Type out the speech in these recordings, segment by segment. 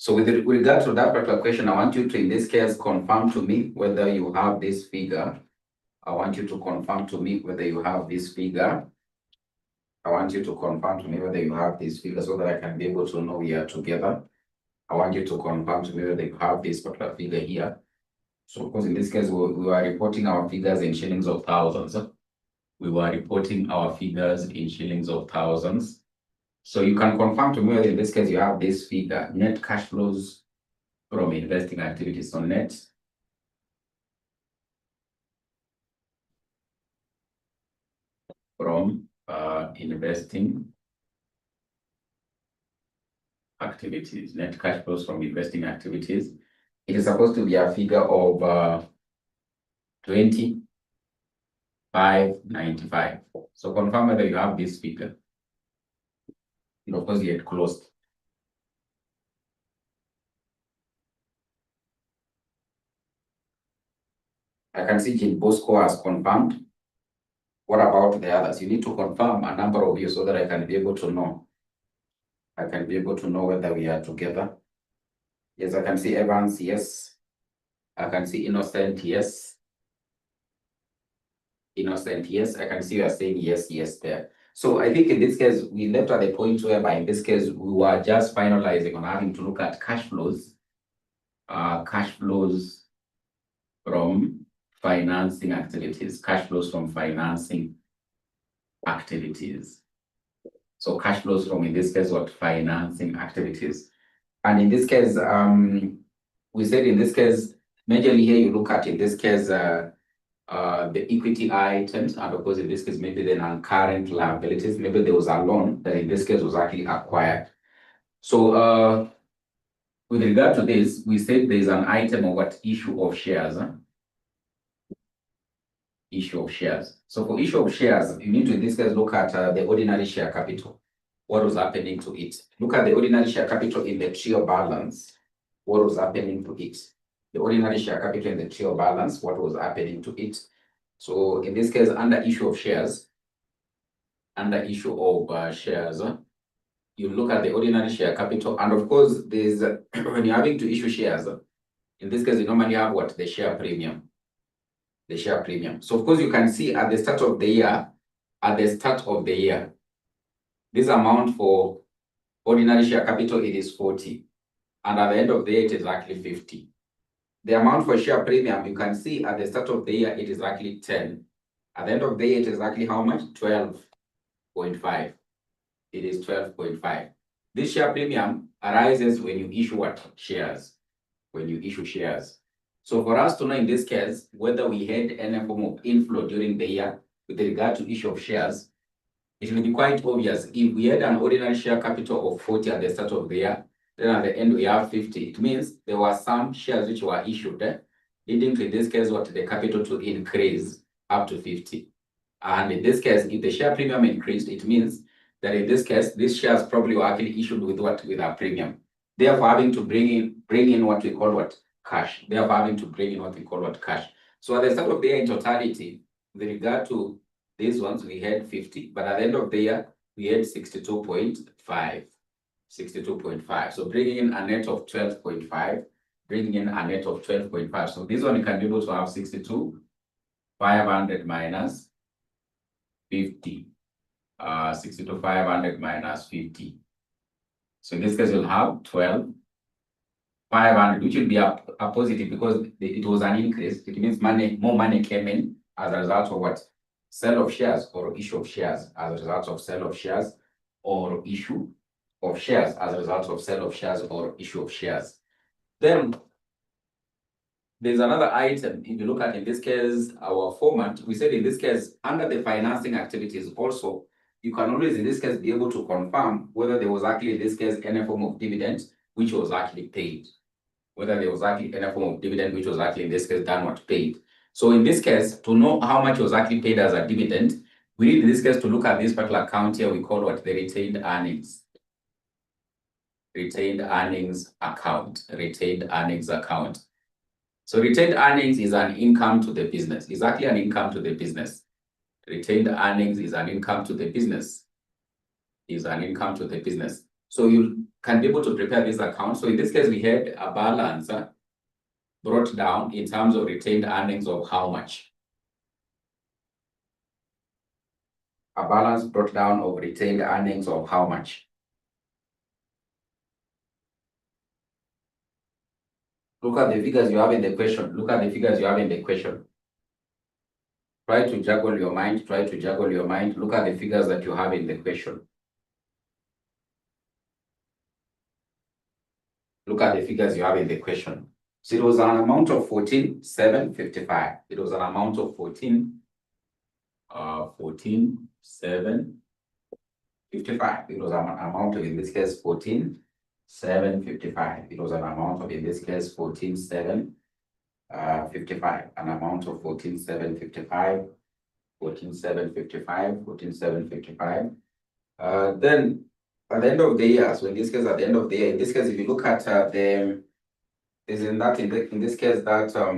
So with regard to that particular question, I want you to, in this case, confirm to me whether you have this figure. I want you to confirm to me whether you have this figure. I want you to confirm to me whether you have this figure so that I can be able to know we are together. I want you to confirm to me whether you have this particular figure here. So of course, in this case, we were reporting our figures in shillings of thousands. We were reporting our figures in shillings of thousands. So you can confirm to me whether in this case you have this figure, net cash flows from investing activities. So net from investing activities, net cash flows from investing activities. It is supposed to be a figure of 20,595. So confirm whether you have this figure. And of course, yet closed. I can see 𝗫𝘀𝘀 has confirmed. What about the others? You need to confirm a number of you so that I can be able to know. I can be able to know whether we are together. Yes, I can see Evans, yes. I can see Innocent, yes. Innocent, yes. I can see you are saying yes, yes there. So I think in this case, we left at the point whereby in this case, we were just finalizing on having to look at cash flows. Cash flows from financing activities. Cash flows from financing activities. So cash flows from, in this case, what? Financing activities. And in this case, we said in this case, majorly here you look at, in this case, the equity items, and of course, in this case, maybe the non-current liabilities. Maybe there was a loan that in this case was actually acquired. So with regard to this, we said there's an item of what? Issue of shares. Issue of shares. So for issue of shares, you need to, in this case, look at the ordinary share capital. What was happening to it? Look at the ordinary share capital in the trial balance. What was happening to it? The ordinary share capital in the trial balance, what was happening to it? So in this case, under issue of shares, you look at the ordinary share capital, and of course, there's when you're having to issue shares, in this case, you normally have what? The share premium. The share premium. So of course, you can see at the start of the year, this amount for ordinary share capital, it is 40. And at the end of the year, it is actually 50. The amount for share premium, you can see at the start of the year, it is actually 10. At the end of the year, it is actually how much? 12.5. It is 12.5. This share premium arises when you issue what? Shares. When you issue shares. So for us to know in this case, whether we had any form of inflow during the year with regard to issue of shares, it will be quite obvious. If we had an ordinary share capital of 40 at the start of the year, then at the end we have 50. It means there were some shares which were issued, leading to, in this case, what? The capital to increase up to 50. And in this case, if the share premium increased, it means that in this case, these shares probably were actually issued with what? With a premium. Therefore, having to bring in what we call what? Cash. Therefore, having to bring in what we call what? Cash. So at the start of the year in totality, with regard to these ones, we had 50, but at the end of the year, we had 62.5. 62.5. So bringing in a net of 12.5, bringing in a net of 12.5. So this one you can be able to have 62,500 minus 50. 62,500 minus 50. So in this case, you'll have 12,500, which will be a positive because it was an increase. It means more money came in as a result of what? Sale of shares or issue of shares as a result of sale of shares or issue of shares as a result of sale of shares or issue of shares. Then there's another item. If you look at, in this case, our format, we said in this case, under the financing activities also, you can always, in this case, be able to confirm whether there was actually, in this case, any form of dividend which was actually paid. Whether there was actually any form of dividend which was actually, in this case, done what? Paid. So in this case, to know how much was actually paid as a dividend, we need, in this case, to look at this particular account here. We call what? The retained earnings. Retained earnings account. Retained earnings account. So retained earnings is an income to the business. It's actually an income to the business. Retained earnings is an income to the business. Is an income to the business. So you can be able to prepare this account. So in this case, we had a balance brought down in terms of retained earnings of how much? A balance brought down of retained earnings of how much? Look at the figures you have in the question. Look at the figures you have in the question. Try to juggle your mind. Try to juggle your mind. Look at the figures that you have in the question. Look at the figures you have in the question. So it was an amount of 14,755. It was an amount of 14,755. It was an amount of, in this case, 14,755. It was an amount of, in this case, 14,755. An amount of 14,755. 14,755. 14,755. Then at the end of the year, so in this case, at the end of the year, in this case, if you look at in this case that so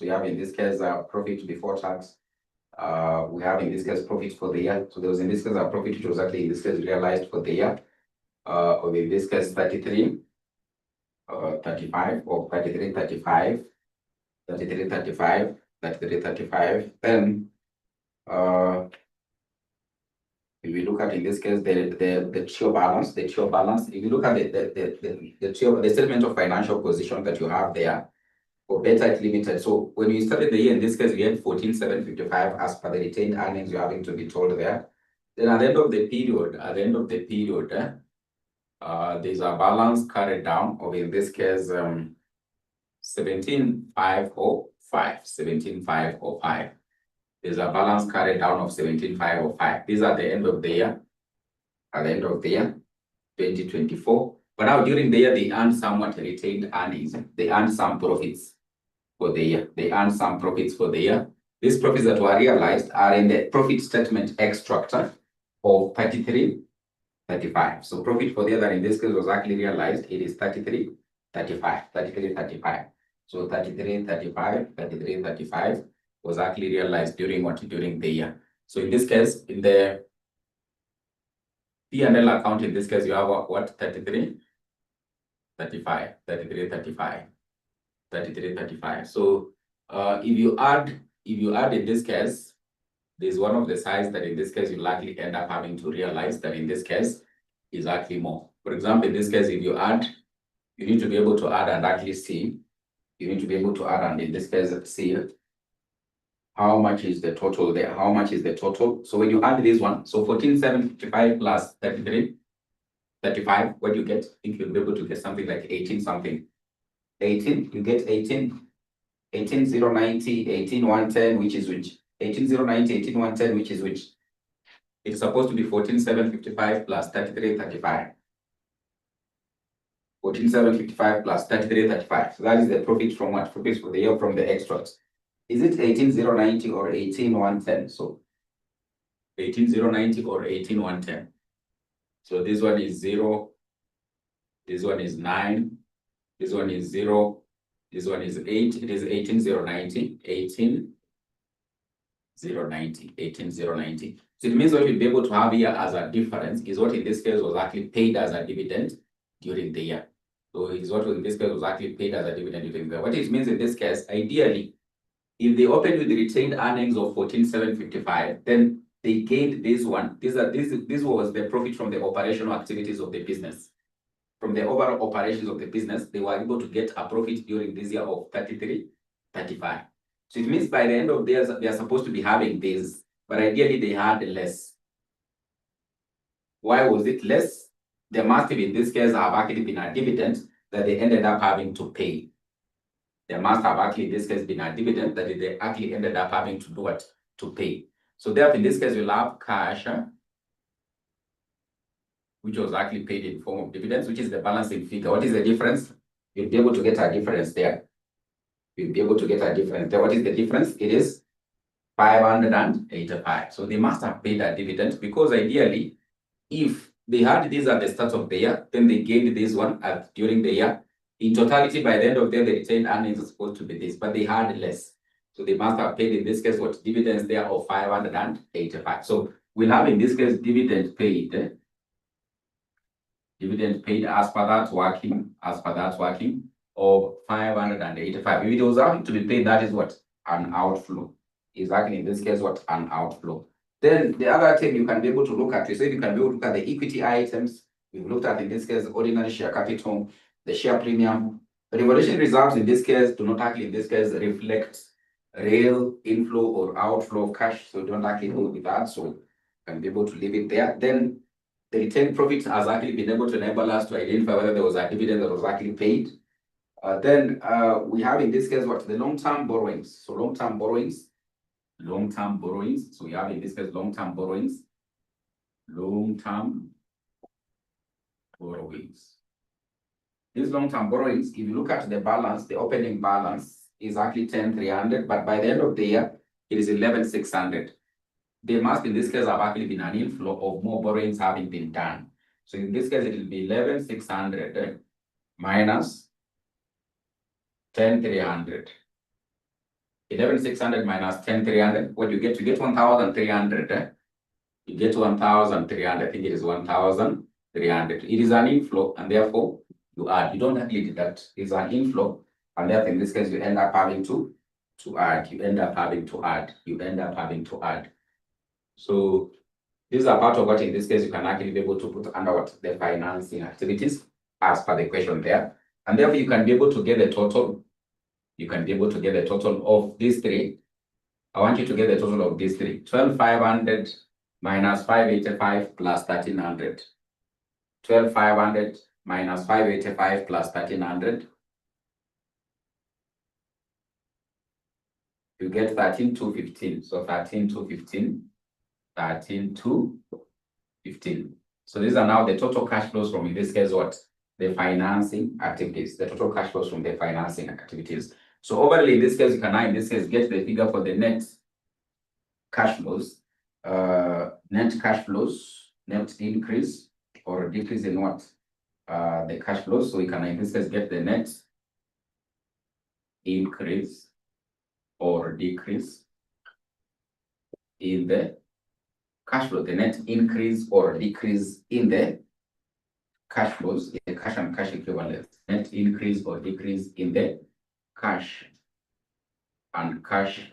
we have in this case profit before tax. We have in this case profit for the year. So there was in this case a profit which was actually in this case realized for the year of in this case 33, 35 or 33, 35, 33, 35, 33, 35. Then if we look at in this case the share balance, if you look at the statement of financial position that you have there for 𝗵𝘁'𝘀𝗿 Limited. So when you started the year in this case, we had 14,755 as per the retained earnings you're having to be told there. Then at the end of the period, there's a balance carried down of in this case 17,505. 17,505. There's a balance carried down of 17,505. These are the end of the year. At the end of the year, 2024. But now during the year, they earned somewhat retained earnings. They earned some profits for the year. These profits that were realized are in the profit statement extract of 33.35. So profit for the year that in this case was actually realized, it is 33.35. 33.35. So 33.35 was actually realized during the year. So in this case, in the P&L account, in this case, you have what? 33.35. So if you add in this case, there's one of the sides that in this case you'll likely end up having to realize that in this case is actually more. For example, in this case, if you add, you need to be able to add and actually see. You need to be able to add and in this case see how much is the total there? How much is the total? So when you add this one, so 14,755 plus 33.35, what you get? I think you'll be able to get something like 18 something. 18, you get 18,090, 18,110, which is which? 18,090, 18,110, which is which? It's supposed to be 14,755 plus 33.35. 14,755 plus 33.35. So that is the profit from what? Profits for the year from the extracts. Is it 18,090 or 18,110? So 18,090 or 18,110. So this one is 0. This one is 9. This one is 0. This one is 8. It is 18,090. 18,090. 18,090. So it means what you'll be able to have here as a difference is what in this case was actually paid as a dividend during the year. So it's what in this case was actually paid as a dividend during the year. What it means in this case, ideally, if they opened with the retained earnings of 14,755, then they gained this one. This was the profit from the operational activities of the business. From the overall operations of the business, they were able to get a profit during this year of 33.35. So it means by the end of the year, they are supposed to be having this, but ideally they had less. Why was it less? There must have, in this case, have actually been a dividend that they ended up having to pay. There must have actually, in this case, been a dividend that they actually ended up having to do what? To pay. So therefore, in this case, we'll have cash, which was actually paid in form of dividends, which is the balancing figure. What is the difference? You'll be able to get a difference there. You'll be able to get a difference there. What is the difference? It is 585. So they must have paid a dividend because ideally, if they had this at the start of the year, then they gained this one during the year. In totality, by the end of the year, the retained earnings are supposed to be this, but they had less. So they must have paid in this case what dividends there of 585. So we'll have in this case dividend paid. Dividend paid as per that working of 585. If it was having to be paid, that is what? An outflow. Exactly in this case, what? An outflow. Then the other thing you can be able to look at, you say you can be able to look at the equity items. We've looked at in this case ordinary share capital, the share premium. The revaluation reserves in this case do not actually in this case reflect real inflow or outflow of cash. So don't actually deal with that. So you can be able to leave it there. Then the retained profit has actually been able to enable us to identify whether there was a dividend that was actually paid. Then we have in this case what? The long-term borrowings. So long-term borrowings. So we have in this case long-term borrowings. These long-term borrowings, if you look at the balance, the opening balance is actually 10,300, but by the end of the year, it is 11,600. There must, in this case, have actually been an inflow of more borrowings having been done. So in this case, it will be 11,600 minus 10,300. 11,600 minus 10,300. What you get? You get 1,300. You get 1,300. I think it is 1,300. It is an inflow, and therefore you add. You don't actually deduct. It's an inflow, and therefore in this case you end up having to add. You end up having to add. So these are part of what in this case you can actually be able to put under what? The financing activities as per the question there. And therefore you can be able to get the total. You can be able to get the total of these three. I want you to get the total of these three. 12,500 minus 585 plus 1,300. 12,500 minus 585 plus 1,300. You get 13,215. So 13,215. 13,215. So these are now the total cash flows from, in this case, what? The financing activities. The total cash flows from the financing activities. So overall, in this case, you can now, in this case, get the figure for the net cash flows. Net cash flows, net increase or decrease in what? The cash flows. So we can, in this case, get the net increase or decrease in the cash flow, the net increase or decrease in the cash flows, the cash and cash equivalents, net increase or decrease in the cash and cash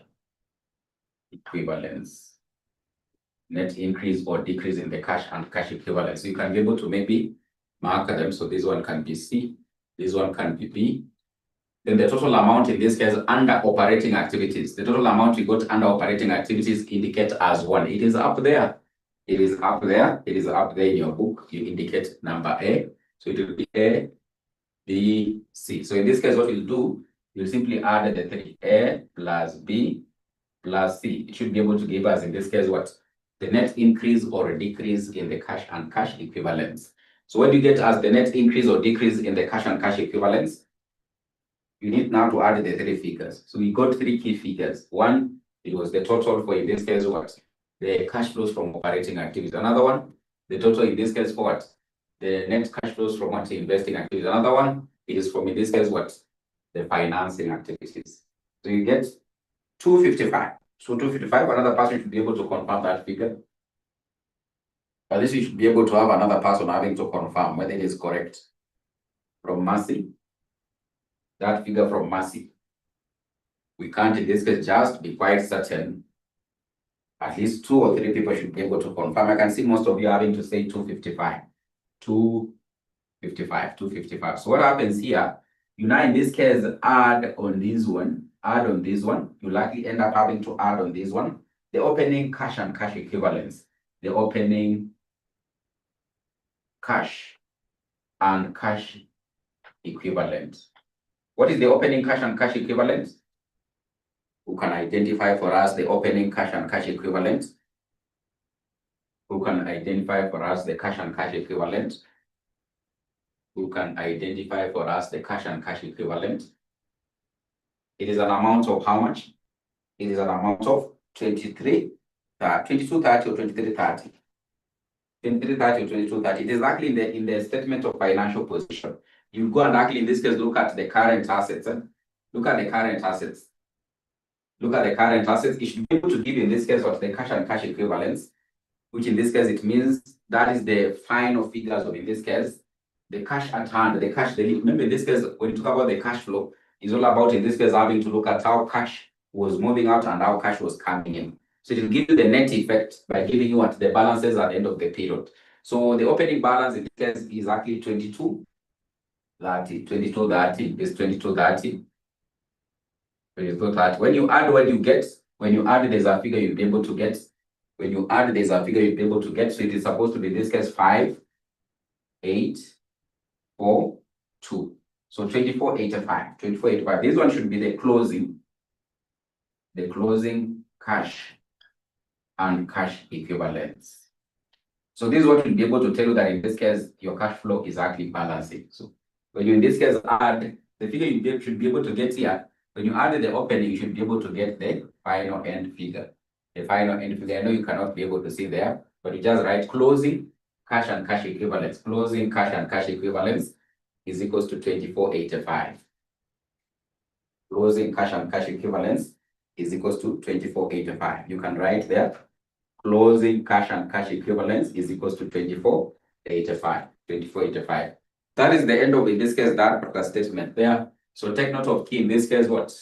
equivalents, net increase or decrease in the cash and cash equivalents. So you can be able to maybe mark them. So this one can be C, this one can be B. Then the total amount in this case under operating activities, the total amount you got under operating activities indicate as 1. It is up there. It is up there. It is up there in your book. You indicate number A. So it will be A, B, C. So in this case, what you'll do, you'll simply add the 3. A plus B plus C. It should be able to give us, in this case, what? The net increase or decrease in the cash and cash equivalents. So what do you get as the net increase or decrease in the cash and cash equivalents? You need now to add the 3 figures. So we got 3 key figures. One, it was the total for, in this case, what? The cash flows from operating activities. Another one, the total in this case for what? The net cash flows from what? Investing activities. Another one, it is from, in this case, what? The financing activities. So you get 255. So 255, another person should be able to confirm that figure. At least you should be able to have another person having to confirm whether it is correct. From 𝗵𝗔. That figure from 𝗵𝗔. We can't in this case just be quite certain. At least 2 or 3 people should be able to confirm. I can see most of you having to say 255. 255, 255. So what happens here? You now in this case add on this one, you likely end up having to add on this one the opening cash and cash equivalents. The opening cash and cash equivalent. What is the opening cash and cash equivalent? Who can identify for us the opening cash and cash equivalent? Who can identify for us the cash and cash equivalent? Who can identify for us the cash and cash equivalent? It is an amount of how much? It is an amount of 2230 or 2330. 2330 or 2230. It is actually in the statement of financial position. You go and actually in this case look at the current assets. Look at the current assets. look at the current assets, it should be able to give in this case what the cash and cash equivalents, which in this case it means that is the final figures of in this case the cash at hand, the cash. Remember in this case when you talk about the cash flow, it's all about in this case having to look at how cash was moving out and how cash was coming in. So it will give you the net effect by giving you what the balances at the end of the period. So the opening balance in this case is actually 2230. 2230 is 2230. 2230. When you add what you get, when you add there's a figure you'll be able to get. When you add there's a figure you'll be able to get. So it is supposed to be in this case 5842. So 2485. 2485. This one should be the closing cash and cash equivalents. So this is what will be able to tell you that in this case, your cash flow is actually balancing. So when you in this case add the figure you should be able to get here, when you add the opening, you should be able to get the final end figure. The final end figure, I know you cannot be able to see there, but you just write closing cash and cash equivalents. Closing cash and cash equivalents is equals to 2485. Closing cash and cash equivalents is equals to 2485. You can write there. Closing cash and cash equivalents is equals to 2485. 2485. That is the end of, in this case, that particular statement there. So take note of key in this case, what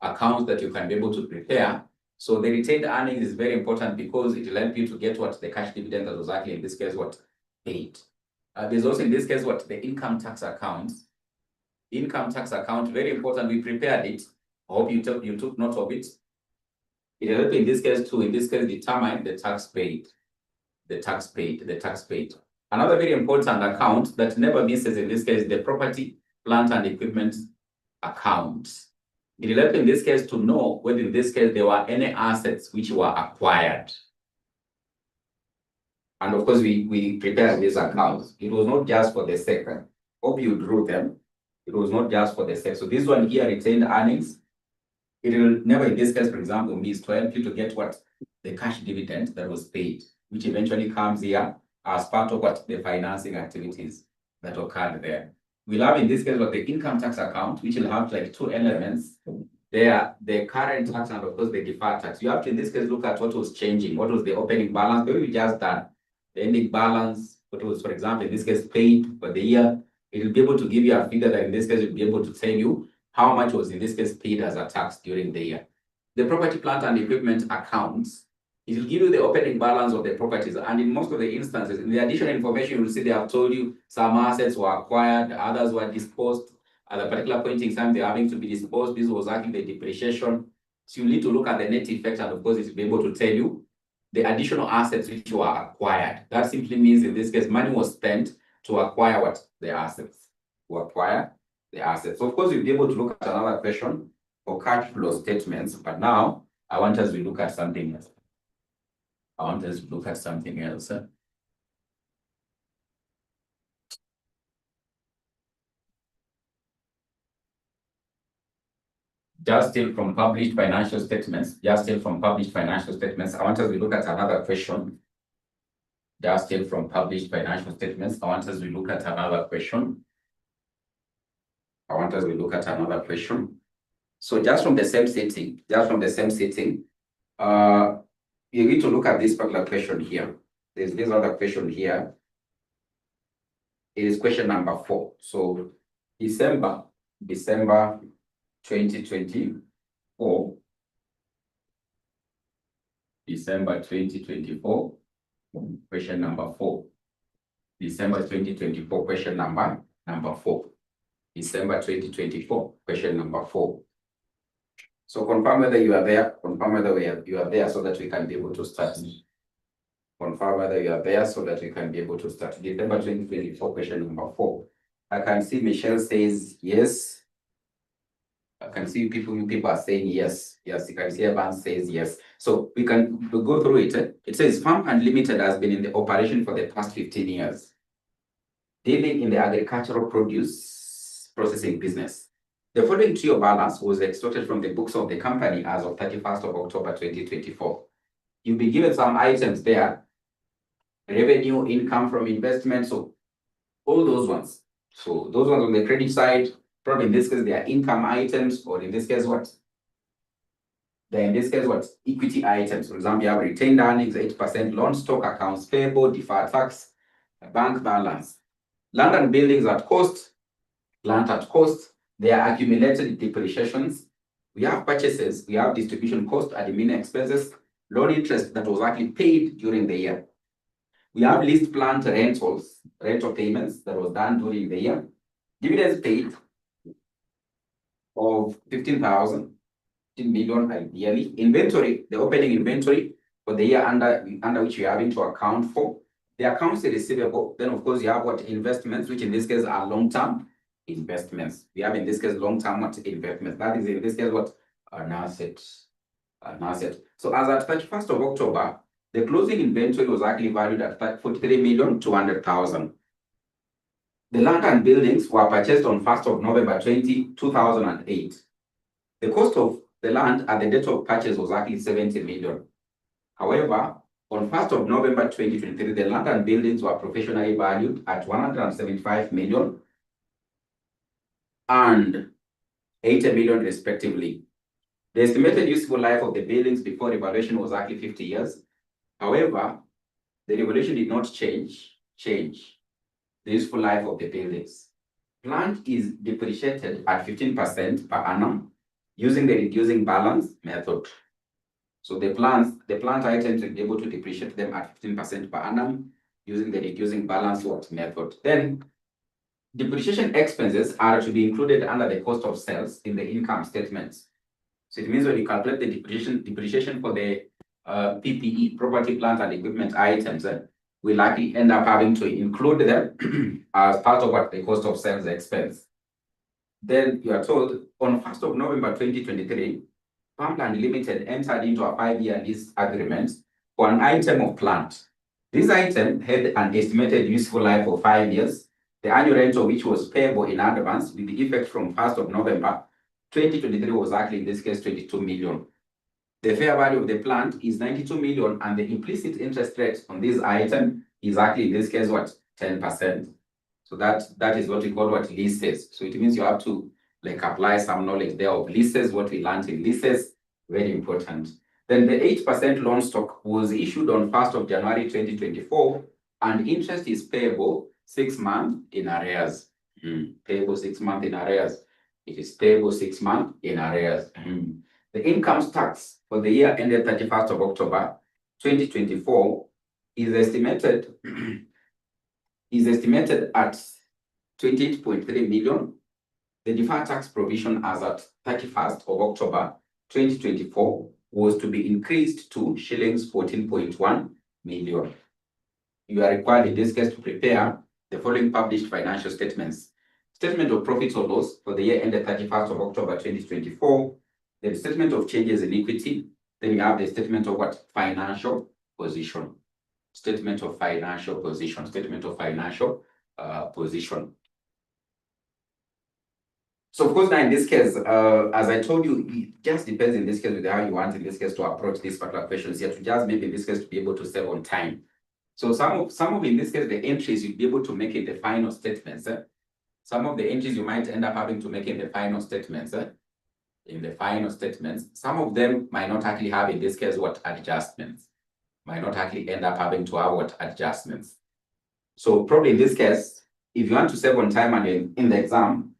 accounts that you can be able to prepare. So the retained earnings is very important because it will help you to get what the cash dividend that was actually in this case what paid. There's also in this case what the income tax account. Income tax account, very important. We prepared it. I hope you took note of it. It will help in this case to, in this case, determine the tax paid. The tax paid. Another very important account that never misses in this case, the property, plant and equipment account. It will help in this case to know whether in this case there were any assets which were acquired. And of course, we prepared these accounts. It was not just for the sake. Hope you drew them. It was not just for the sake. So this one here, retained earnings, it will never in this case, for example, miss to help you to get what the cash dividend that was paid, which eventually comes here as part of what the financing activities that occurred there. We'll have in this case what the income tax account, which will have like two elements. They are the current tax and of course the deferred tax. You have to in this case look at what was changing, what was the opening balance. Maybe we just done the ending balance, what was, for example, in this case paid for the year. It will be able to give you a figure that in this case will be able to tell you how much was in this case paid as a tax during the year. The property, plant and equipment accounts, it will give you the opening balance of the properties. And in most of the instances, in the additional information, you will see they have told you some assets were acquired, others were disposed. At a particular point in time, they're having to be disposed. This was actually the depreciation. So you need to look at the net effect, and of course, it will be able to tell you the additional assets which were acquired. That simply means in this case, money was spent to acquire what? The assets. To acquire the assets. So of course, you'll be able to look at another question for cash flow statements. But now, I want us to look at something else. Just still from published financial statements. I want us to look at another question. Just still from published financial statements. I want us to look at another question. So just from the same setting, you need to look at this particular question here. There's this other question here. It is question number 4. So December 2024. December 2024. Question number 4. December 2024, question number 4. December 2024, question number 4. So confirm whether you are there. Confirm whether you are there so that we can be able to start. Confirm whether you are there so that we can be able to start. December 2024, question number 4. I can see Michelle says yes. I can see people are saying yes. Yes, you can see everyone says yes. So we'll go through it. It says Farm Unlimited has been in the operation for the past 15 years, dealing in the agricultural produce processing business. The following trio balance was extorted from the books of the company as of 31st of October 2024. You'll be given some items there. Revenue, income from investment, so all those ones. So those ones on the credit side, probably in this case, they are income items, or in this case, what? Then in this case, what equity items? For example, you have retained earnings, 8%, loan stock, accounts payable, deferred tax, bank balance. Land and buildings at cost, plant at cost, they are accumulated depreciations. We have purchases, we have distribution cost, admin expenses, loan interest that was actually paid during the year. We have leased plant rentals, rental payments that was done during the year. Dividends paid of 15,000, 15 million ideally. Inventory, the opening inventory for the year under which you are having to account for. The accounts receivable, then of course you have what investments, which in this case are long-term investments. We have in this case long-term investments. That is in this case what an asset. So as at 31st of October, the closing inventory was actually valued at 43,200,000. The land and buildings were purchased on 1st of November 2008. The cost of the land at the date of purchase was actually 70 million. However, on 1st of November 2023, the land and buildings were professionally valued at 175 million and 80 million respectively. The estimated useful life of the buildings before revaluation was actually 50 years. However, the revaluation did not change the useful life of the buildings. Plant is depreciated at 15% per annum using the reducing balance method. So the plant items will be able to depreciate them at 15% per annum using the reducing balance method. Then depreciation expenses are to be included under the cost of sales in the income statements. So it means when you calculate the depreciation for the PPE, property, plant, and equipment items, we likely end up having to include them as part of what the cost of sales expense. Then you are told on 1st of November 2023, Farmland Limited entered into a 5-year lease agreement for an item of plant. This item had an estimated useful life of 5 years, the annual rent of which was payable in advance with the effect from 1st of November 2023 was actually in this case 22 million. The fair value of the plant is 92 million and the implicit interest rate on this item is actually in this case 10%. So that is what we call leases. So it means you have to apply some knowledge there of leases, what we learned in leases, very important. Then the 8% loan stock was issued on 1st of January 2024 and interest is payable 6 months in arrears. Payable 6 months in arrears. It is payable 6 months in arrears. The income tax for the year ended 31st of October 2024 is estimated at 28.3 million. The deferred tax provision as at 31st of October 2024 was to be increased to shillings 14.1 million. You are required in this case to prepare the following published financial statements. Statement of profits or loss for the year ended 31st of October 2024. The statement of changes in equity. Then you have the statement of financial position. Statement of financial position. So of course now in this case, as I told you, it just depends in this case with how you want in this case to approach these particular questions here, to just maybe in this case to be able to save on time. So some of in this case the entries you'll be able to make in the final statements. Some of the entries you might end up having to make in the final statements. Some of them might not actually have in this case adjustments. Might not actually end up having to have adjustments. So probably in this case, if you want to save on time and in the exam,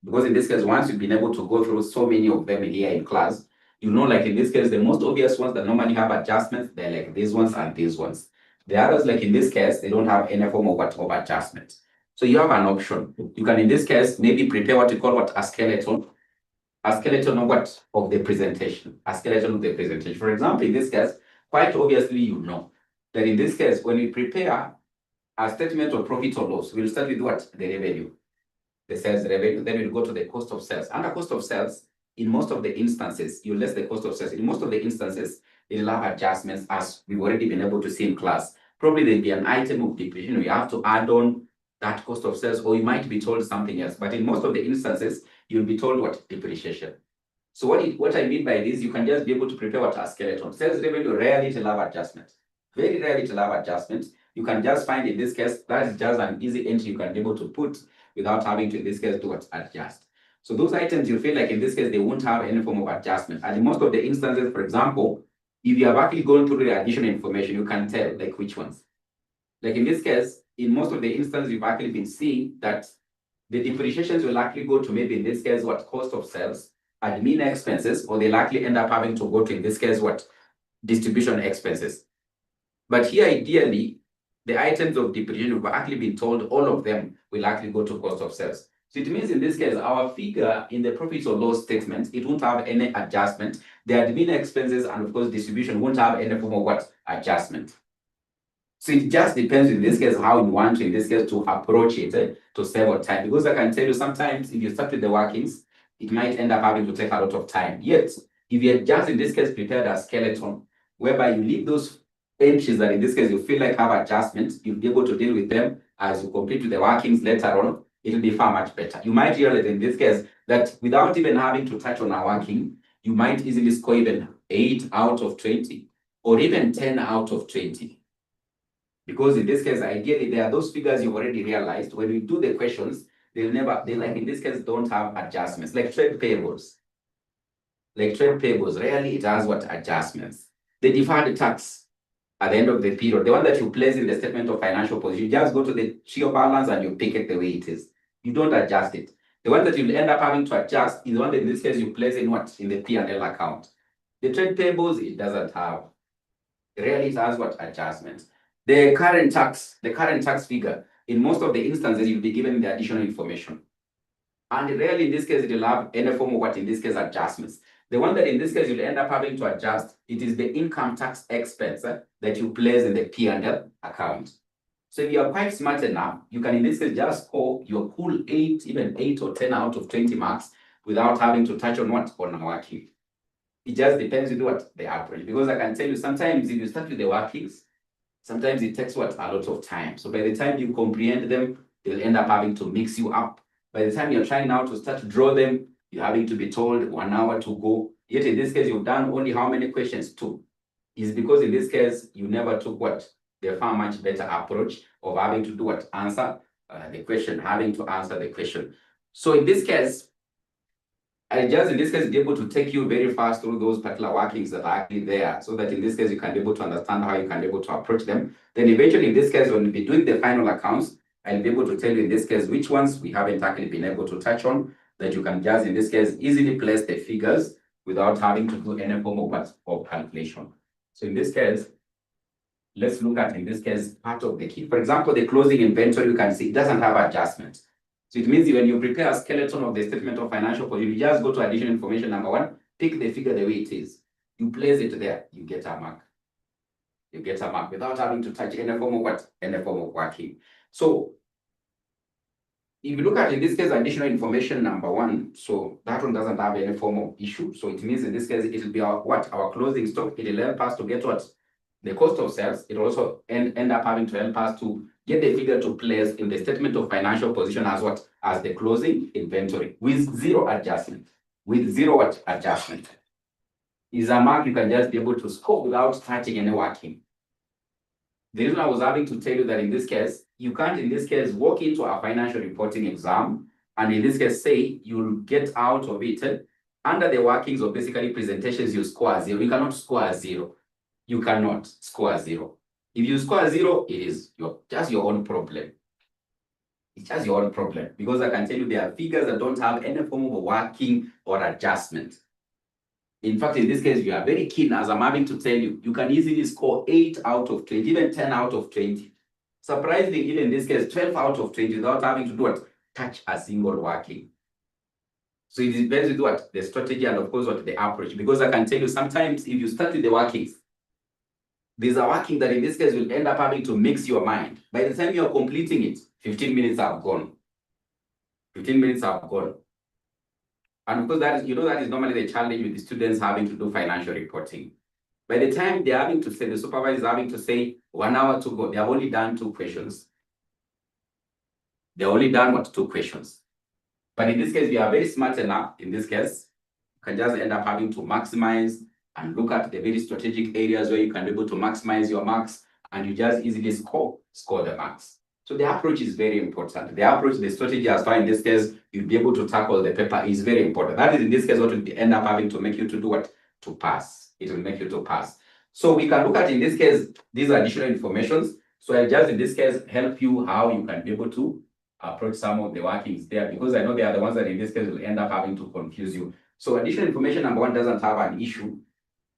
because in this case, once you've been able to go through so many of them here in class, you know, in this case, the most obvious ones that normally have adjustments, they're like these ones and these ones. The others, in this case, they don't have any form of adjustment. So you have an option. You can, in this case, maybe prepare what you call a skeleton. A skeleton of the presentation. A skeleton of the presentation. For example, in this case, quite obviously, you know that in this case, when we prepare a statement of profit or loss, we'll start with the revenue, the sales revenue. Then we'll go to the cost of sales. Under cost of sales, in most of the instances, you less the cost of sales. In most of the instances, it'll have adjustments as we've already been able to see in class. Probably there'll be an item of depreciation. You have to add on that cost of sales, or you might be told something else. But in most of the instances, you'll be told depreciation. So what I mean by this, you can just be able to prepare a skeleton. Sales revenue rarely to have adjustment. Very rarely to have adjustment. You can just find in this case, that is just an easy entry you can be able to put without having to, in this case, do adjust. So those items you feel like in this case, they won't have any form of adjustment. And in most of the instances, for example, if you have actually gone through the additional information, you can tell like which ones. Like in this case, in most of the instances, you've actually been seeing that the depreciations will actually go to maybe in this case, what cost of sales, admin expenses, or they'll actually end up having to go to in this case, what distribution expenses. But here, ideally, the items of depreciation we've actually been told all of them will actually go to cost of sales. So it means in this case, our figure in the profit or loss statement, it won't have any adjustment. The admin expenses and of course distribution won't have any form of what adjustment. So it just depends in this case how you want to, in this case, to approach it to save on time. Because I can tell you sometimes if you start with the workings, it might end up having to take a lot of time. Yet, if you just in this case prepared a skeleton, whereby you leave those entries that in this case you feel like have adjustments, you'll be able to deal with them as you complete with the workings later on, it'll be far much better. You might realize in this case that without even having to touch on a working, you might easily score even 8 out of 20 or even 10 out of 20. Because in this case, ideally, there are those figures you've already realized. When we do the questions, they like in this case, don't have adjustments. Like trade payables. Rarely it has what adjustments. The deferred tax at the end of the period, the one that you place in the statement of financial position, you just go to the sheet balance and you pick it the way it is. You don't adjust it. The one that you'll end up having to adjust is the one that in this case you place in what? In the P&L account. The trade payables, it doesn't have. Rarely it has what adjustments. The current tax figure, in most of the instances, you'll be given the additional information. And rarely in this case, it will have any form of what in this case adjustments. The one that in this case you'll end up having to adjust, it is the income tax expense that you place in the P&L account. So if you are quite smart enough, you can in this case just score your cool 8, even 8 or 10 out of 20 marks without having to touch on what? On a working. It just depends with what? The average. Because I can tell you sometimes if you start with the workings, sometimes it takes what? A lot of time. So by the time you comprehend them, they'll end up having to mix you up. By the time you're trying now to start to draw them, you're having to be told 1 hour to go. Yet in this case, you've done only how many questions? 2. Is because in this case, you never took what? The far much better approach of having to do what? Answer the question, having to answer the question. So in this case, I just in this case be able to take you very fast through those particular workings that are actually there, so that in this case you can be able to understand how you can be able to approach them. Then eventually in this case, when we be doing the final accounts, I'll be able to tell you in this case which ones we haven't actually been able to touch on, that you can just in this case easily place the figures without having to do any form of calculation. So in this case, let's look at in this case part of the key. For example, the closing inventory, you can see it doesn't have adjustments. So it means when you prepare a skeleton of the statement of financial position, you just go to additional information number 1, pick the figure the way it is. You place it there, you get a mark. You get a mark without having to touch any form of what? Any form of working. So if you look at in this case additional information number 1, so that one doesn't have any form of issue. So it means in this case it will be our what? Our closing stock. It will help us to get what? The cost of sales. It will also end up having to help us to get the figure to place in the statement of financial position as what? As the closing inventory with 0 adjustment. With 0 what? Adjustment. Is a mark you can just be able to score without touching any working. The reason I was having to tell you that in this case, you can't in this case walk into a financial reporting exam and in this case say you'll get out of it under the workings or basically presentations you score 0. You cannot score 0. You cannot score 0. If you score 0, it is just your own problem. It's just your own problem. Because I can tell you there are figures that don't have any form of working or adjustment. In fact, in this case, you are very keen, as I'm having to tell you, you can easily score 8 out of 20, even 10 out of 20. Surprisingly, even in this case, 12 out of 20 without having to do what? Touch a single working. So it depends with what? The strategy and of course what? The approach. Because I can tell you sometimes if you start with the workings, there's a working that in this case will end up having to mix your mind. By the time you're completing it, 15 minutes have gone. 15 minutes have gone. And because that is, that is normally the challenge with the students having to do financial reporting. By the time they're having to say, the supervisor is having to say 1 hour to go, they have only done 2 questions. They're only done what? 2 questions. But in this case, we are very smart enough. In this case, you can just end up having to maximize and look at the very strategic areas where you can be able to maximize your marks and you just easily score the marks. So the approach is very important. The approach, the strategy as far in this case, you'll be able to tackle the paper is very important. That is in this case what will end up having to make you to do what? To pass. It will make you to pass. So we can look at in this case, these additional informations. So I just in this case help you how you can be able to approach some of the workings there, because I know they are the ones that in this case will end up having to confuse you. So additional information number one doesn't have an issue.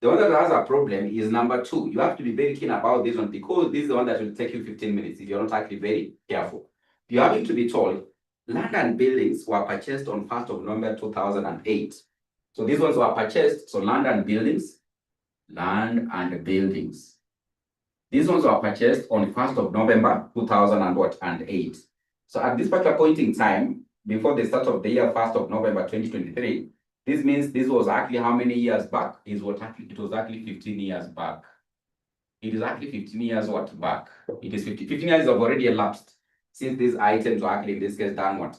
The one that has a problem is number two. You have to be very keen about this one, because this is the one that will take you 15 minutes if you're not actually very careful. You're having to be told land and buildings were purchased on 1st of November 2008. So these ones were purchased. So land and buildings. These ones were purchased on 1st of November 2008. So at this particular point in time, before the start of the year, 1st of November 2023, this means this was actually how many years back? It was actually 15 years back. It is actually 15 years what back? It is 15 years have already elapsed since these items were actually in this case done what?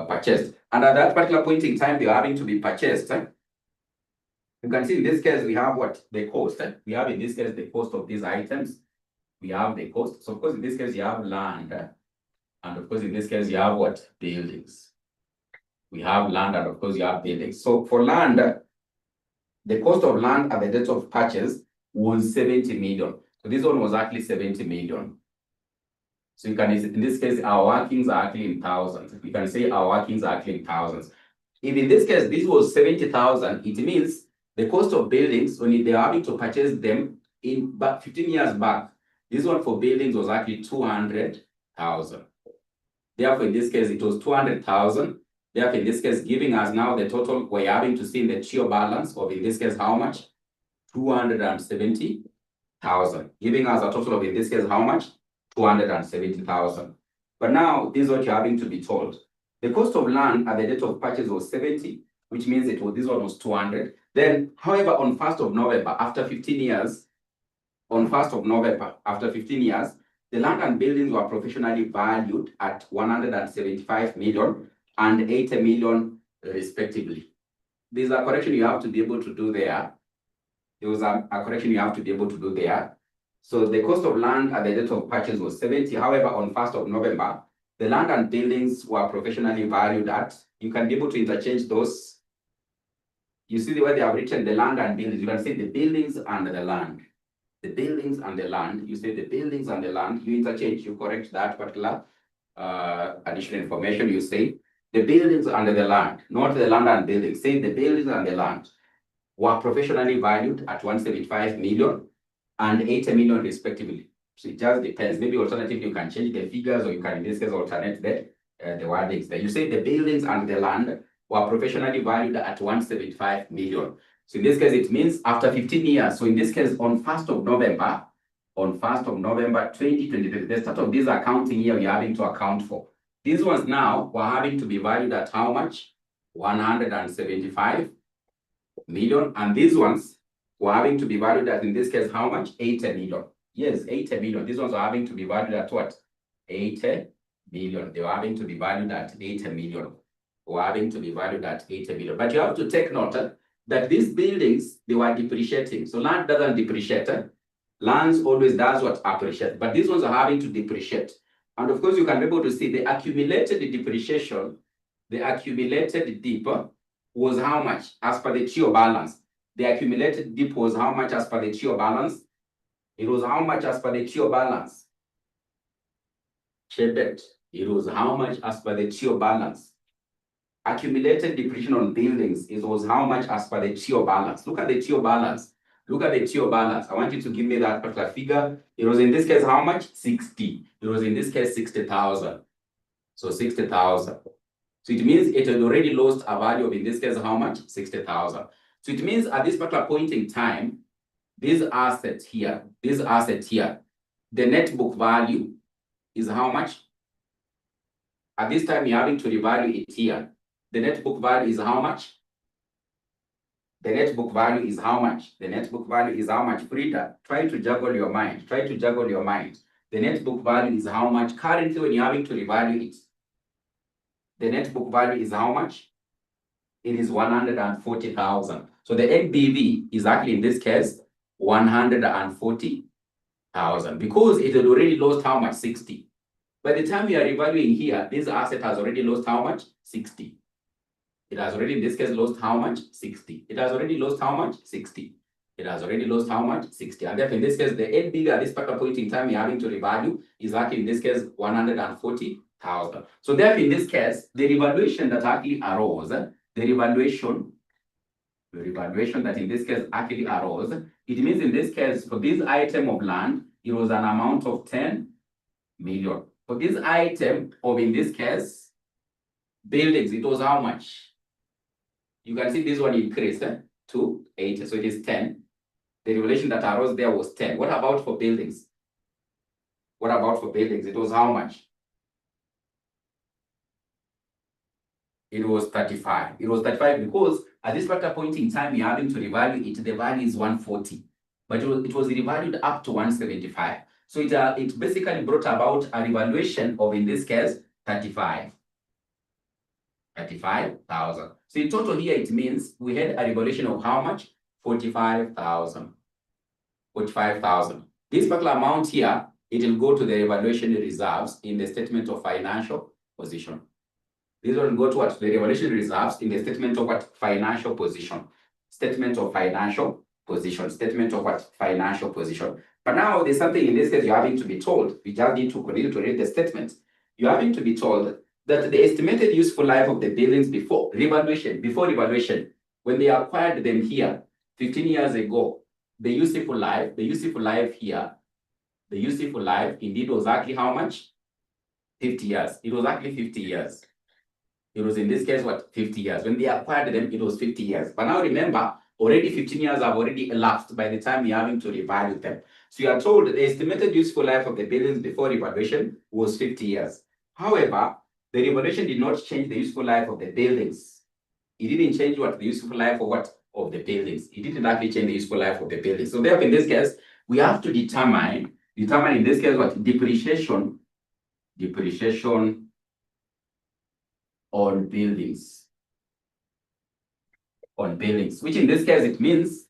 Purchased. And at that particular point in time, they are having to be purchased. You can see in this case, we have what? The cost. We have in this case the cost of these items. We have the cost. So of course, in this case, you have land. And of course, in this case, you have what? Buildings. We have land, and of course, you have buildings. So for land, the cost of land at the date of purchase was 70 million. So this one was actually 70 million. So you can, in this case, our workings are actually in thousands. We can say our workings are actually in thousands. If in this case, this was 70,000, it means the cost of buildings, when they are having to purchase them in back 15 years back, this one for buildings was actually 200,000. Therefore, in this case, it was 200,000. Therefore, in this case, giving us now the total we're having to see in the TIO balance of, in this case, how much? 270,000. Giving us a total of, in this case, how much? 270,000. But now, this is what you're having to be told. The cost of land at the date of purchase was 70, which means this one was 200. Then, however, on 1st of November, after 15 years, the land and buildings were professionally valued at 175 million and 80 million respectively. There's a correction you have to be able to do there. There was a correction you have to be able to do there. So the cost of land at the date of purchase was 70. However, on 1st of November, the land and buildings were professionally valued at, you can be able to interchange those. You see the way they have written the land and buildings. You can say the buildings and the land. The buildings and the land. You say the buildings and the land. You interchange, you correct that particular additional information. You say the buildings and the land, not the land and buildings. Say the buildings and the land were professionally valued at 175 million and 80 million respectively. So it just depends. Maybe alternatively, you can change the figures, or you can, in this case, alternate the wordings there. You say the buildings and the land were professionally valued at 175 million. So in this case, it means after 15 years. So in this case, on 1st of November 2023, the start of this accounting year, we're having to account for. These ones now were having to be valued at how much? 175 million. And these ones were having to be valued at, in this case, how much? 80 million. Yes, 80 million. These ones are having to be valued at what? 80 million. They were having to be valued at 80 million. But you have to take note that these buildings, they were depreciating. So land doesn't depreciate. Lands always does what? Appreciate. But these ones are having to depreciate. And of course, you can be able to see the accumulated depreciation, the accumulated dip was how much as per the TIO balance? The accumulated dip was how much as per the TIO balance? It was how much as per the TIO balance? It was how much as per the TIO balance? Accumulated depreciation on buildings, it was how much as per the TIO balance? Look at the TIO balance. Look at the TIO balance. I want you to give me that particular figure. It was in this case how much? 60. It was in this case 60,000. So 60,000. So it means it had already lost a value of, in this case, how much? 60,000. So it means at this particular point in time, this asset here, the net book value is how much? At this time, you're having to revalue it here. The net book value is how much? The net book value is how much? The net book value is how much? Frida, try to juggle your mind. The net book value is how much? Currently, when you're having to revalue it, the net book value is how much? It is 140,000. So the NBV is actually, in this case, 140,000, because it had already lost how much? 60. By the time we are revaluing here, this asset has already lost how much? 60. It has already, in this case, lost how much? 60. It has already lost how much? 60. It has already lost how much? 60. And therefore, in this case, the 8 billion at this particular point in time we're having to revalue is actually, in this case, 140,000. So therefore, in this case, the revaluation that actually arose, the revaluation that in this case actually arose, it means in this case, for this item of land, it was an amount of 10 million. For this item of, in this case, buildings, it was how much? You can see this one increased to 8, so it is 10. The revaluation that arose there was 10. What about for buildings? What about for buildings? It was how much? It was 35. It was 35 because at this particular point in time, you're having to revalue it. The value is 140, but it was revalued up to 175. So it basically brought about a revaluation of, in this case, 35,000. So in total here, it means we had a revaluation of how much? 45,000. 45,000. This particular amount here, it will go to the revaluation reserves in the statement of financial position. This will go to what? The revaluation reserves in the statement of what? Financial position. Statement of financial position. Statement of what? Financial position. But now there's something in this case you're having to be told. We just need to continue to read the statement. You're having to be told that the estimated useful life of the buildings before revaluation, when they acquired them here 15 years ago, the useful life here, the useful life indeed was actually how much? 50 years. It was actually 50 years. It was in this case, what? 50 years. When they acquired them, it was 50 years. But now remember, already 15 years have already elapsed by the time you're having to revalue them. So you are told the estimated useful life of the buildings before revaluation was 50 years. However, the revaluation did not change the useful life of the buildings. It didn't change what? The useful life of what? Of the buildings. It didn't actually change the useful life of the buildings. So therefore, in this case, we have to determine in this case what? Depreciation on buildings. Which in this case, it means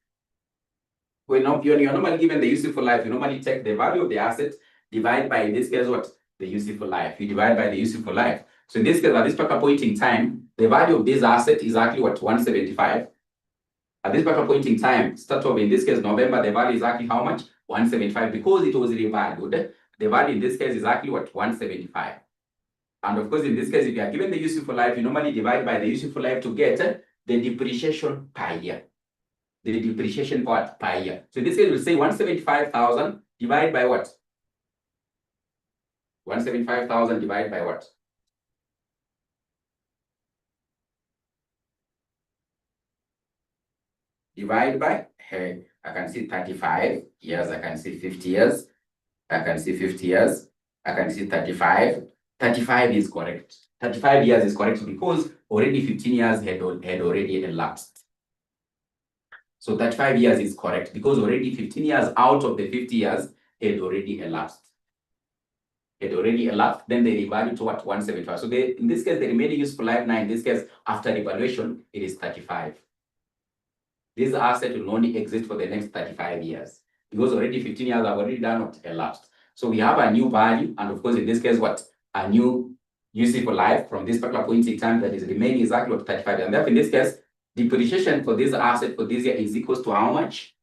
when you're normally given the useful life, you normally take the value of the asset, divide by, in this case, what? The useful life. You divide by the useful life. So in this case, at this particular point in time, the value of this asset is actually what? 175. At this particular point in time, start of, in this case, November, the value is actually how much? 175. Because it was revalued, the value in this case is actually what? 175. And of course, in this case, if you are given the useful life, you normally divide by the useful life to get the depreciation per year. The depreciation part per year. So in this case, we'll say 175,000 divided by what? 175,000 divided by what? Divide by, I can see 35 years, I can see 50 years, I can see 50 years, I can see 35. 35 is correct. 35 years is correct because already 15 years had already elapsed. So 35 years is correct because already 15 years out of the 50 years had already elapsed. Then they revalue to what? 175. So in this case, the remaining useful life now, in this case, after revaluation, it is 35. This asset will only exist for the next 35 years because already 15 years have already done what? Elapsed. So we have a new value, and of course, in this case, what? A new useful life from this particular point in time that is remaining exactly what? 35. And therefore, in this case, depreciation for this asset for this year is equals to how much?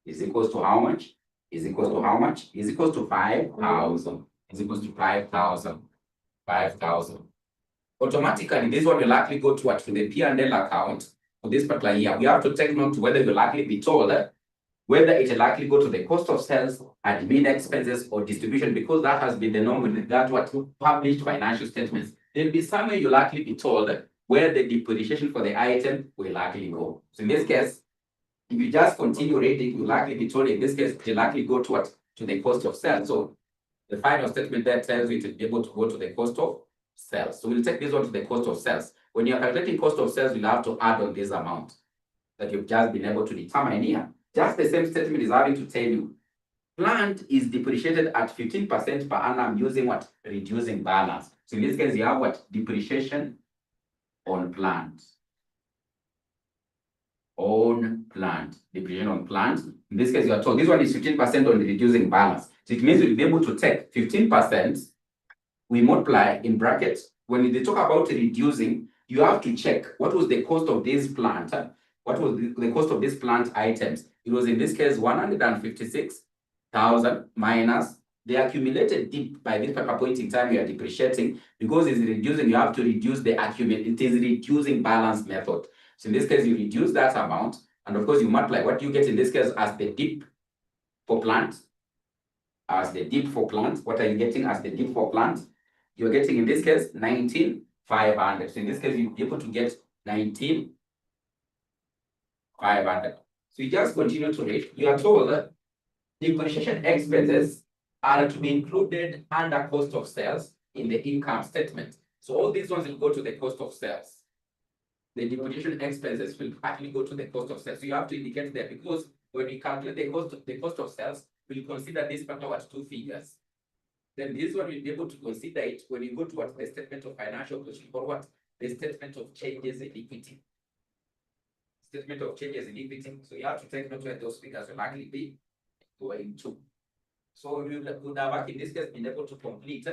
Is equals to how much? Is equals to how much? Is equals to 5,000. Is equals to 5,000. 5,000. Automatically, this one will actually go to what? To the P&L account for this particular year. We have to take note to whether you'll likely be told whether it will likely go to the cost of sales, admin expenses, or distribution, because that has been the norm with that what published financial statements. There'll be somewhere you'll likely be told where the depreciation for the item will likely go. So in this case, if you just continue reading, you'll likely be told in this case, it will likely go to what? To the cost of sales. So the final statement there tells you to be able to go to the cost of sales. So we'll take this one to the cost of sales. When you're calculating cost of sales, you'll have to add on this amount that you've just been able to determine here. Just the same statement is having to tell you, plant is depreciated at 15% per annum using what? Reducing balance. So in this case, you have what? Depreciation on plant. Depreciation on plant. In this case, you are told this one is 15% on the reducing balance. So it means you'll be able to take 15% we multiply in brackets. When they talk about reducing, you have to check what was the cost of this plant. What was the cost of these plant items? It was in this case 156,000 minus the accumulated dip. By this particular point in time, you are depreciating because it's reducing. You have to reduce the accumulate. It is reducing balance method. So in this case, you reduce that amount, and of course you multiply. What you get in this case as the dip for plant? As the dip for plant. What are you getting as the dip for plant? You're getting in this case 19,500. So in this case, you'll be able to get 19,500. So you just continue to read. You are told that depreciation expenses are to be included under cost of sales in the income statement. So all these ones will go to the cost of sales. The depreciation expenses will actually go to the cost of sales. So you have to indicate that, because when we calculate the cost of sales, we'll consider this particular two figures. Then this one will be able to consider it when you go towards the statement of financial position, or what? The statement of changes in equity. Statement of changes in equity. So you have to take note where those figures will likely be going to. So we would have, in this case, been able to complete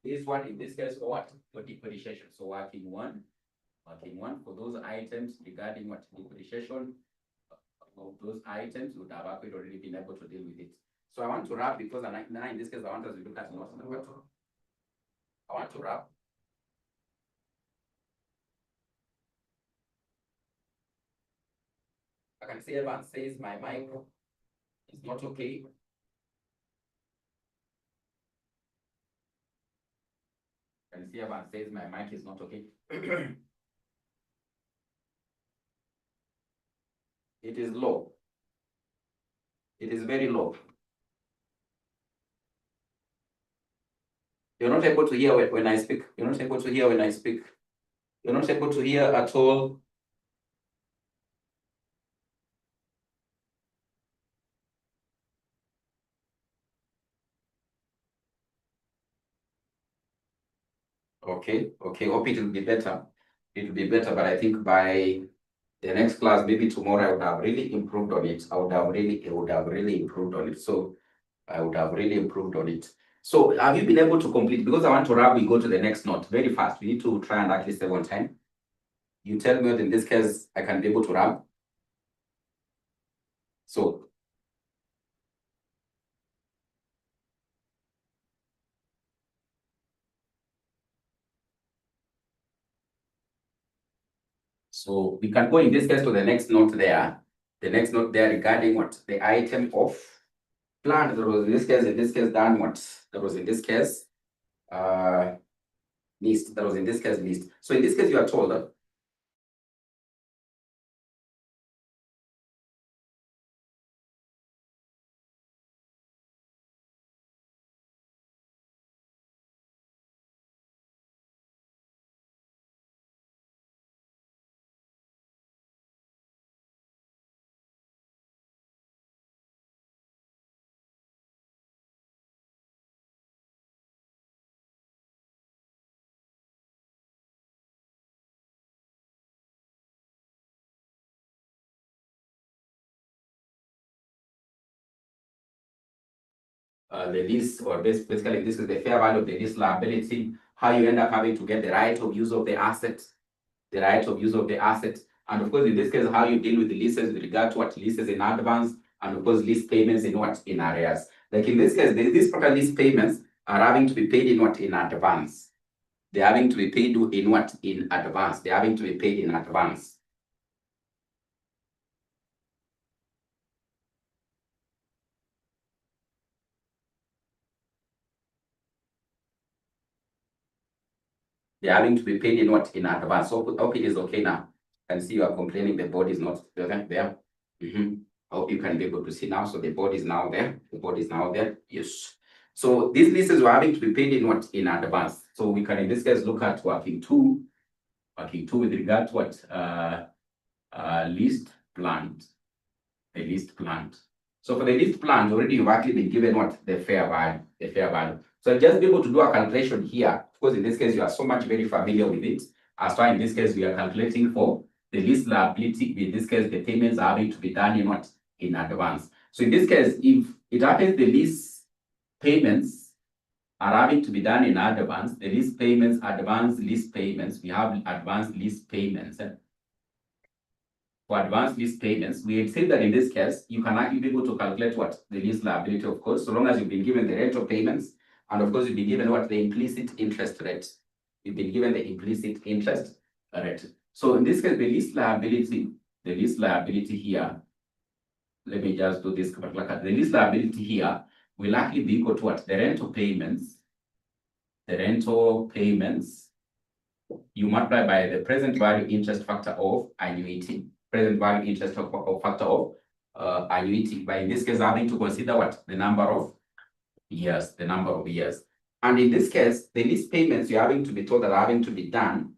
this one in this case for what? For depreciation. So working one for those items regarding what? Depreciation of those items, would have already been able to deal with it. So I want to wrap, because now in this case I want us to look at note number 2. I want to wrap. I can see everyone says my mic is not okay. I can see everyone says my mic is not okay. It is low. It is very low. You're not able to hear when I speak. You're not able to hear when I speak. You're not able to hear at all. Okay, hope it will be better. It will be better, but I think by the next class, maybe tomorrow, I would have really improved on it. I would have really improved on it. So I would have really improved on it. So have you been able to complete? Because I want to wrap, we go to the next note very fast. We need to try and actually save on time. You tell me that in this case, I can be able to wrap. So we can go in this case to the next note there. The next note there regarding what? The item of plant. There was in this case, done what? There was in this case, list. That was in this case, list. So in this case, you are told that the lease, or basically this is the fair value of the lease liability, how you end up having to get the right of use of the asset, and of course in this case how you deal with the leases with regard to what? Leases in advance, and of course lease payments in what? In arrears. Like in this case, these particular lease payments are having to be paid in what? In advance. They're having to be paid in what? In advance. They're having to be paid in advance. They're having to be paid in what? In advance. So hope it is okay now. I can see you are complaining the board is not there. Hope you can be able to see now. So the board is now there. The board is now there. Yes. So these leases were having to be paid in what? In advance. So we can in this case look at working two with regard to what? Leased plant. A leased plant. So for the leased plant, already you've actually been given what? The fair value. So just be able to do a calculation here. Of course, in this case, you are so much very familiar with it. As far in this case, we are calculating for the lease liability. In this case, the payments are having to be done in what? In advance. So in this case, if it happens the lease payments are having to be done in advance. The lease payments, advance lease payments. We have advanced lease payments. For advanced lease payments, we say that in this case, you can actually be able to calculate what the lease liability, of course, so long as you've been given the rental payments, and of course, you've been given what the implicit interest rate. You've been given the implicit interest rate. So in this case, the lease liability here, let me just do this. The lease liability here will actually be equal to what? The rental payments. The rental payments, you multiply by the present value interest factor of annuity. Present value interest factor of annuity. But in this case, having to consider what? The number of years. The number of years. And in this case, the lease payments you're having to be told that are having to be done,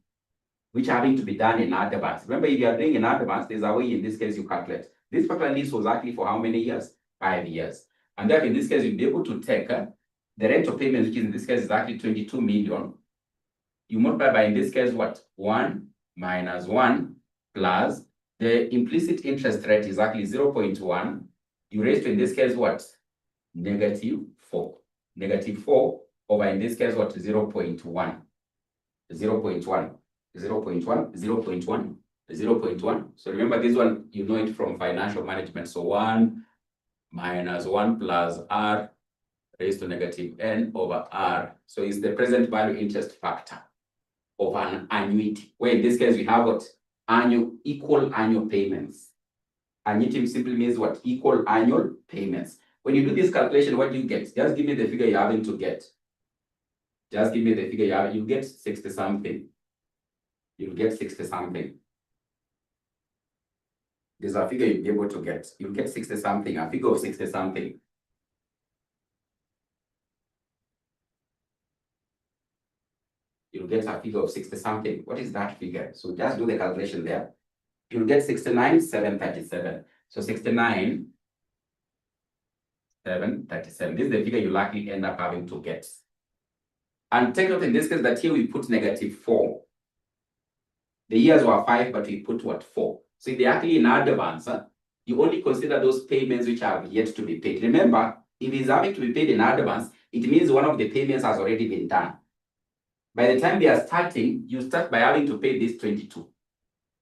which are having to be done in advance. Remember, if you are doing in advance, there's a way in this case you calculate. This particular lease was actually for how many years? 5 years. And therefore, in this case, you'll be able to take the rental payments, which in this case is actually 22 million. You multiply by, in this case, what? 1 minus 1 plus the implicit interest rate is actually 0.1. You raise to, in this case, what? -4. -4 over, in this case, what? 0.1. 0.1. 0.1. 0.1. 0.1. So remember this one, you know it from financial management. So 1 minus 1 plus R raised to -n over R. So it's the present value interest factor of an annuity, where in this case we have what? Equal annual payments. Annuity simply means what? Equal annual payments. When you do this calculation, what do you get? Just give me the figure you're having to get. Just give me the figure you have. You get 60 something. You'll get 60 something. There's a figure you'll be able to get. You'll get 60 something, a figure of 60 something. You'll get a figure of 60 something. What is that figure? So just do the calculation there. You'll get 69,737. So 69,737. This is the figure you'll likely end up having to get. And take note in this case that here we put -4. The years were 5, but we put what? 4. So if they're actually in advance, you only consider those payments which have yet to be paid. Remember, if it's having to be paid in advance, it means one of the payments has already been done. By the time they are starting, you start by having to pay this 22.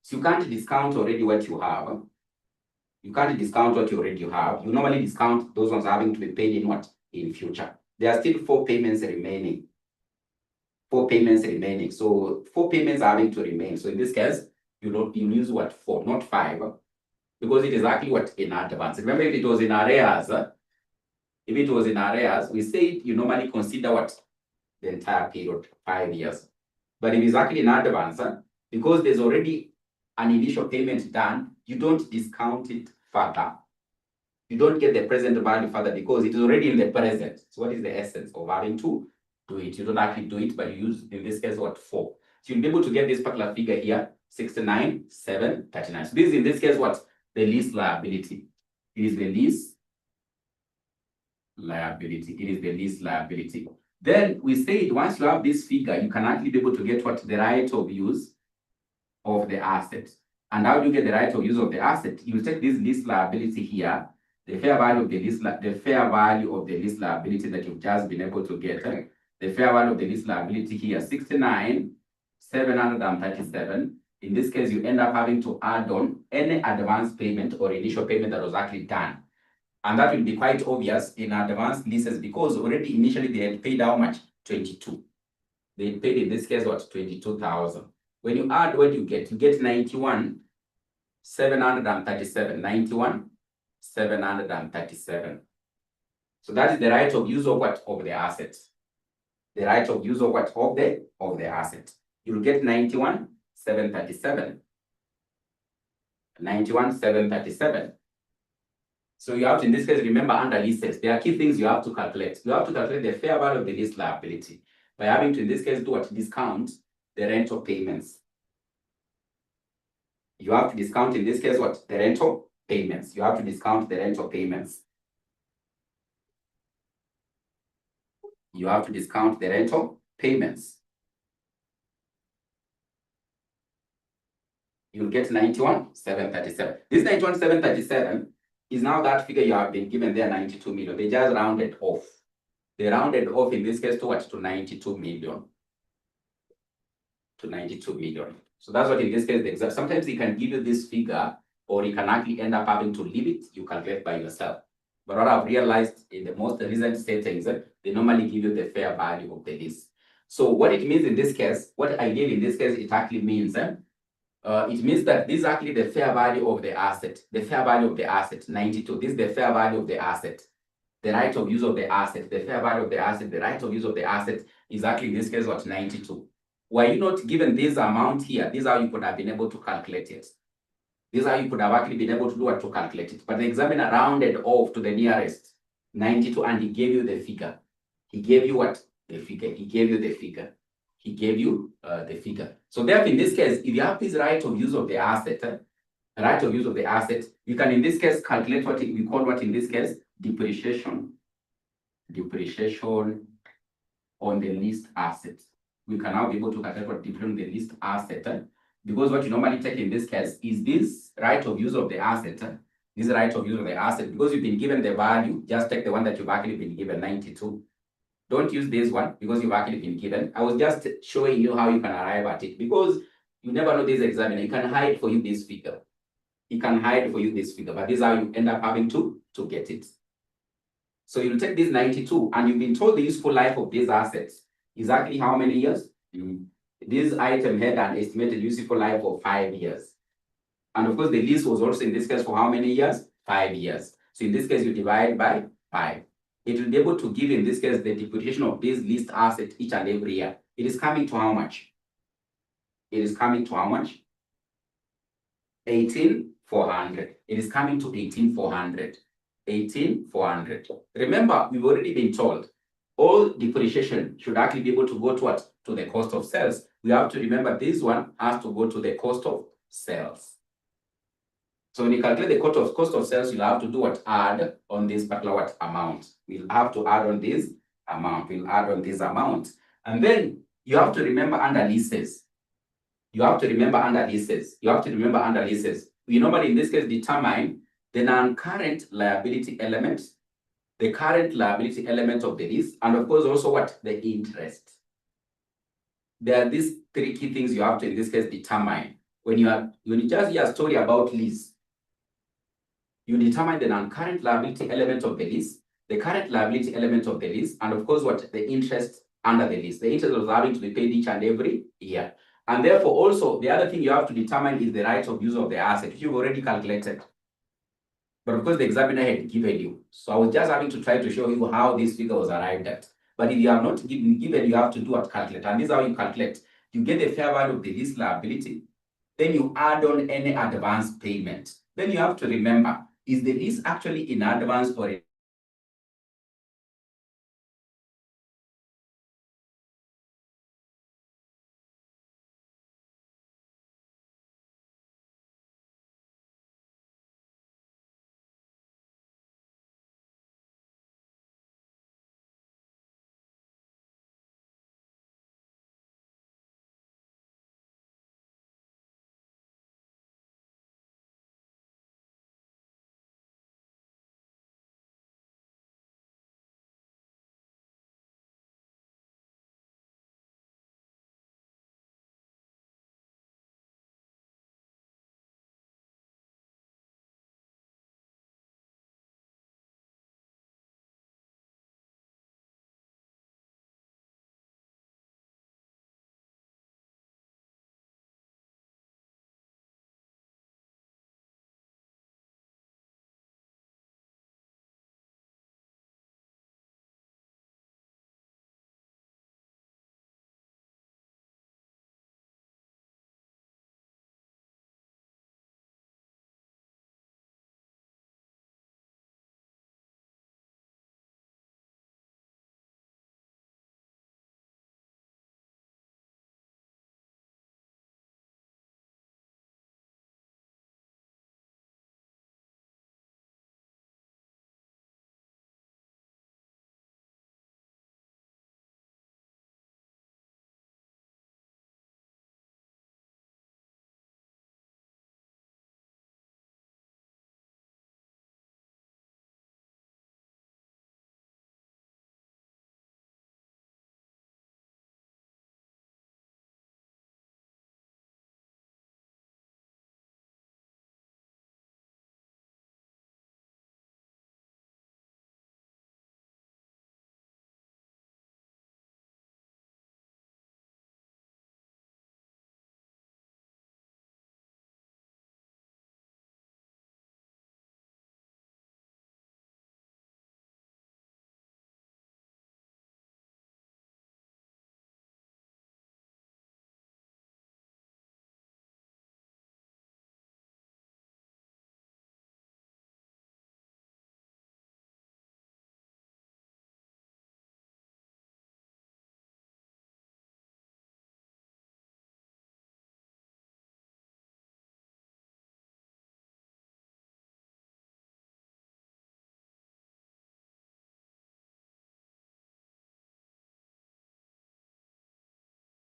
So you can't discount already what you have. You can't discount what you already have. You normally discount those ones having to be paid in what? In future. There are still 4 payments remaining. 4 payments remaining. So 4 payments are having to remain. So in this case, you use what? 4, not 5, because it is actually what? In advance. Remember, if it was in arrears, we say you normally consider what? The entire period, 5 years. But if it's actually in advance, because there's already an initial payment done, you don't discount it further. You don't get the present value further because it is already in the present. So what is the essence of having to do it? You don't actually do it, but you use, in this case, what? 4. So you'll be able to get this particular figure here, 69,739. So this is, in this case, what? The lease liability. It is the lease liability. It is the lease liability. Then we say once you have this figure, you can actually be able to get what? The right of use of the asset. And how do you get the right of use of the asset? You take this lease liability here, the fair value of the lease liability that you've just been able to get. The fair value of the lease liability here, 69,737. In this case, you end up having to add on any advance payment or initial payment that was actually done. And that will be quite obvious in advanced leases because already initially they had paid how much? 22. They paid, in this case, what? 22,000. When you add, what do you get? You get 91,737. 91,737. So that is the right of use of what? Of the asset. The right of use of what? Of the asset. You'll get 91,737. 91,737. So you have to, in this case, remember under leases, there are key things you have to calculate. You have to calculate the fair value of the lease liability by having to, in this case, do what? Discount the rental payments. You have to discount, in this case, what? The rental payments. You have to discount the rental payments. You have to discount the rental payments. You'll get 91,737. This 91,737 is now that figure you have been given there, 92 million. They just rounded off. They rounded off in this case to what? To 92 million. To 92 million. So that's what in this case the exact. Sometimes he can give you this figure, or you can actually end up having to leave it. You calculate by yourself. But what I've realized in the most recent settings, they normally give you the fair value of the lease. So what it means in this case, what I did in this case, it actually means it means that this is actually the fair value of the asset. The fair value of the asset, 92. This is the fair value of the asset. The right of use of the asset, the fair value of the asset, the right of use of the asset is actually in this case what? 92. Were you not given this amount here? This is how you could have been able to calculate it. This is how you could have actually been able to do what? To calculate it. But the examiner rounded off to the nearest 92 and he gave you the figure. He gave you what? The figure. He gave you the figure. He gave you the figure. So therefore, in this case, if you have this right of use of the asset, right of use of the asset, you can in this case calculate what we call what in this case depreciation. Depreciation on the leased asset. We can now be able to calculate what depreciation on the leased asset. Because what you normally take in this case is this right of use of the asset. This right of use of the asset, because you've been given the value, just take the one that you've actually been given, 92. Don't use this one because you've actually been given. I was just showing you how you can arrive at it, because you never know this examiner. He can hide for you this figure. He can hide for you this figure, but this is how you end up having to get it. So you'll take this 92, and you've been told the useful life of these assets is actually how many years? This item had an estimated useful life of 5 years. And of course, the lease was also in this case for how many years? 5 years. So in this case, you divide by 5. It will be able to give, in this case, the depreciation of this leased asset each and every year. It is coming to how much? It is coming to how much? 18,400. It is coming to 18,400. 18,400. Remember, we've already been told all depreciation should actually be able to go to what? To the cost of sales. We have to remember this one has to go to the cost of sales. So when you calculate the cost of sales, you'll have to do what? Add on this particular what? Amount. We'll have to add on this amount. We'll add on this amount. And then you have to remember under leases. You have to remember under leases. You have to remember under leases. We normally in this case determine the non-current liability element, the current liability element of the lease, and of course also what? The interest. There are these 3 key things you have to in this case determine. When you just hear a story about lease, you determine the non-current liability element of the lease, the current liability element of the lease, and of course what? The interest under the lease. The interest was having to be paid each and every year. And therefore also the other thing you have to determine is the right of use of the asset, which you've already calculated. But of course the examiner had given you. So I was just having to try to show you how this figure was arrived at. But if you have not given, you have to do what? Calculate. And this is how you calculate. You get the fair value of the lease liability. Then you add on any advance payment. Then you have to remember, is the lease actually in advance or